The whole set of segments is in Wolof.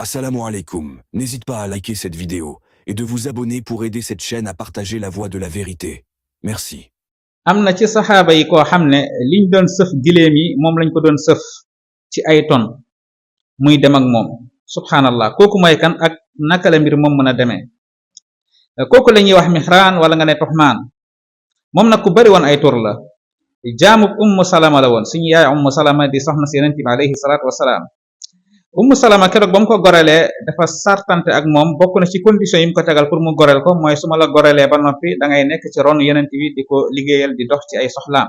Assalamu alaikum. N'hésite pas à liker cette vidéo et de vous abonner pour aider cette chaîne à partager la voie de la vérité. Merci. am na ci saxaaba yi koo xam ne liñ doon sëf giléem yi moom lañ ko doon sëf ci ay ton muy dem ak moom subhanallah kooku mooy kan ak naka la mbir moom mën a demee kooku la ñuy wax Mihraan wala nga ne Tuxmaan moom nag ku bari woon ay tur la jaamub ummu salama la woon suñu yaay ummu salama di soxna si yonent bi alayhi salaatu wasalaam ummu salama keroog ba mu ko gorelee dafa sartante ak moom bokk na ci condition yi mu ko tegal pour mu goreel ko mooy su ma la gorelee ba noppi da ngay nekk ci ron yonent bi di ko liggéeyal di dox ci ay soxlaam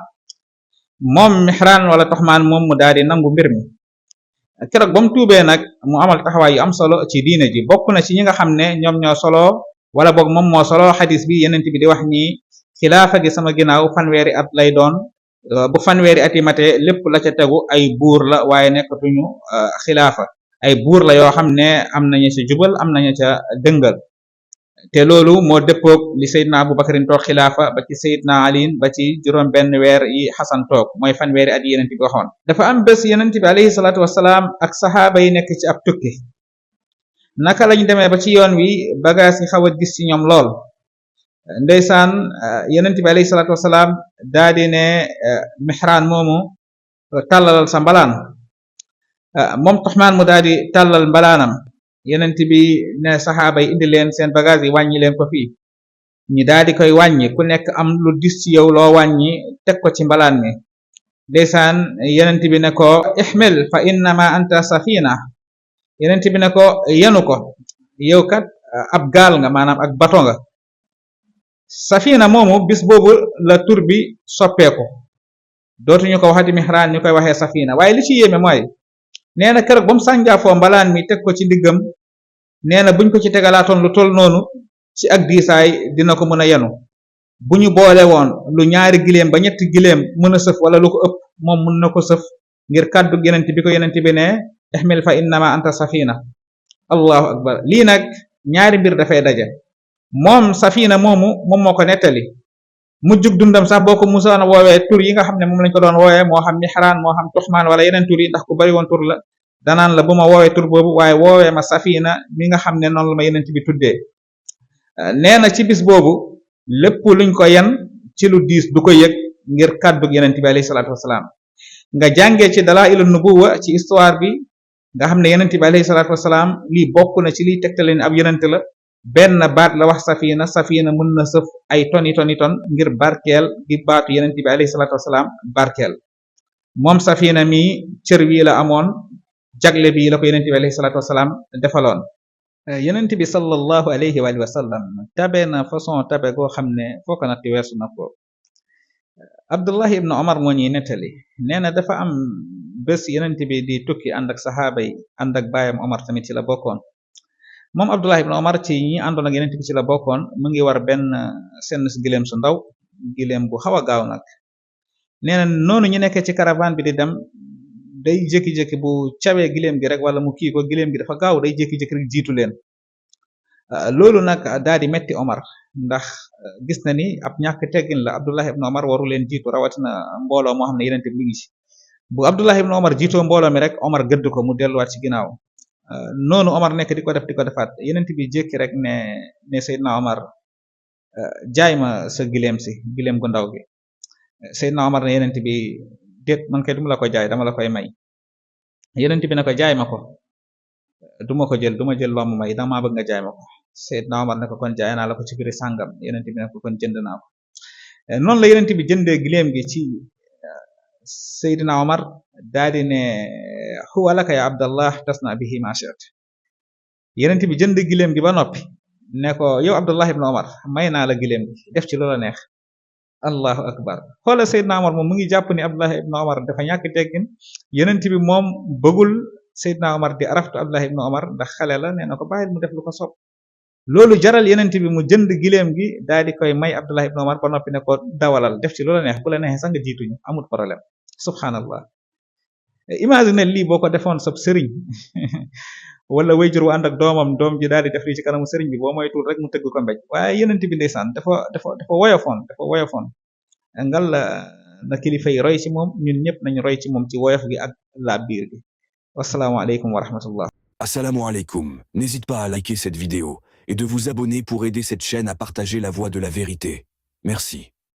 moom Mihraan wala Tuxmaan moom mu daal di nangu mbir mi keroog ba mu tuubee nag mu amal taxawaay yu am solo ci diine ji bokk na ci ñi nga xam ne ñoom ñoo solo wala boog moom moo solo xadis bi yonent bi di wax ni xilaafa gi sama ginnaaw fanweeri at lay doon bu fanweeri at yi matee lépp la ca tegu ay buur la waaye nekkatuñu xilaafa ay buur la yoo xam ne am nañu ca jubal am nañu ca dëngal te loolu moo dëppoog li Seydina Abu Bakarin toog xilaafa ba ci Seydina Ali ba ci juróom benn weer yi Xasan toog mooy fanweeri at yi yenent bi waxoon dafa am bés yenent bi alayhi salaatu wasalaam ak saxaaba yi nekk ci ab tukki naka lañ demee ba ci yoon wi bagage yi xaw a gis ci ñoom lool ndeysaan yenent bi alayhi salaatu wasalaam daa di ne Mihraan moomu tàllalal sa mbalaan moom Tuxmaan mu daal di tàllal mbalaanam yenent bi ne saxaaba yi indi leen seen bagage yi wàññi leen ko fii ñi daal di koy wàññi ku nekk am lu dis ci yow loo wàññi teg ko ci mbalaan mi ndeysaan yenent bi ne ko ihmil fa innama anta safina yenent bi ne ko yenu ko yow kat ab gaal nga maanaam ak bato nga safina moomu bis boobu la tur bi soppeeku dootuñu ko waxati Mihraan ñu koy waxee safina waaye li ci yéeme mooy nee na keroog ba mu sànjaafoo mbalaan mi teg ko ci ndiggam nee na buñ ko ci tegalaatoon lu toll noonu ci ak diisaay dina ko mën a yenu bu ñu boole woon lu ñaari giléem ba ñetti giléem mën a sëf wala lu ko ëpp moom mën na ko sëf ngir kàddu yenent bi ko yenent bi ne ihmil fa innama anta safina allahu akbar lii nag ñaari mbir dafay daje moom safina moomu moom moo ko nettali mujjug dundam sax boo ko musoon a woowee tur yi nga xam ne moom lañ ko doon woowee moo xam Mihraan moo xam Tuxmaan wala yeneen tur yi ndax ku bari woon tur la danaan la bu ma woowee tur boobu waaye woowee ma safina mi nga xam ne noonu la ma yenent bi tuddee nee na ci bis boobu lépp luñ ko yen ci lu diis du ko yëg ngir kàddug yenent bi alayhi salaatu wasalaam nga jàngee ci dalaa'ilu nubuwa ci histoire bi nga xam ne yenent bi alayhi salaatu wasalaam lii bokk na ci liy tegtale ni ab yenent la benn baat la wax safina safina mën na sëf ay toni ton ngir barkeel di baatu yenent bi alayhi salaatu wasalaam barkeel moom safina mi cër wi la amoon jagle bi la ko yenent bi alayhi salaatu wasalaam defaloon yenent bi sallallahu alayhi wa sallam tabe na façon tabe goo xam ne foo ko natti weesu na ko Abdullahi ibn Omar moo ñuy nettali nee na dafa am bés yenent bi di tukki ànd ak saxaaba yi ànd ak baayam Omar tamit ci la bokkoon moom Abdullah ibn Omar ci ñi àndoon ak yenent bi ci la bokkoon mu ngi war benn senn si giléem su ndaw giléem bu xaw a gaaw nag nee na noonu ñu nekkee ci caravane bi di dem day jékki-jékki bu cawee giléem gi rek wala mu kii ko giléem gi dafa gaaw day jékki-jékki rek jiitu leen loolu nag daal di metti Omar ndax gis na ni ab ñàkk teggin la Abdullah ibn Omar waru leen jiitu rawatina mbooloo moo xam ne yenent bi mu ngi ci bu Abdullah ibn Omar jiitoo mbooloo mi rek Omar gëdd ko mu delluwaat ci ginnaaw noonu Omar nekk di ko def di ko defaat yenent bi jékki rek ne Seydina Omar jaay ma sa giléem si giléem gu ndaw gi Seydina Omar ne yenent bi déet man kay duma la ko jaay dama la koy may yenent bi ne ko jaay ma ko duma ko jël duma jël loo ma may dama bëgg nga jaay ma ko Seydina Omar ne ko kon jaay naa la ko ci biir sàngam yenent bi ne ko kon jënd naa ko noonu la yenent bi jëndee giléem gi ci Seydina Omar daa di ne huwa laka ya Abdallah tasna bihi ma shi'ta yenent bi jënd giléem gi ba noppi ne ko yow Abdullah ibn Omar may naa la giléem gi def ci loola neex allahu akbar xoola Seydina Omar moom mu ngi jàpp ni Abdullah ibn Omar dafa ñàkk teggin yenent bi moom bëggul Seydina Omar di araftu Abdullah ibn Omar ndax xale la nee na ko bàyyil mu def lu ko sopp loolu jaral yenent bi mu jënd giléem gi daal di koy may Abdullah ibn Omar ba noppi ne ko dawalal def ci loola neex bu la neexee sax nga jiituñu amul problème subhanallah imagine lii boo ko defoon sab sëriñ wala wayjur wu ànd ak doomam doom ji daal di def lii ci kanamu sëriñ bi boo moytuwul rek mu tëgg ko mbéj waaye yenent bi ndeysaan dafa woyofoon ngal na kilifa yi roy ci moom ñun ñëpp nañu roy ci moom ci woyof gi ak laab biir gi wassalaamu aleykum wa rahmatullah Assalamu alaikum. N'hésite pas à liker cette vidéo et de vous abonner pour aider cette chaîne à partager la voix de la vérité. Merci.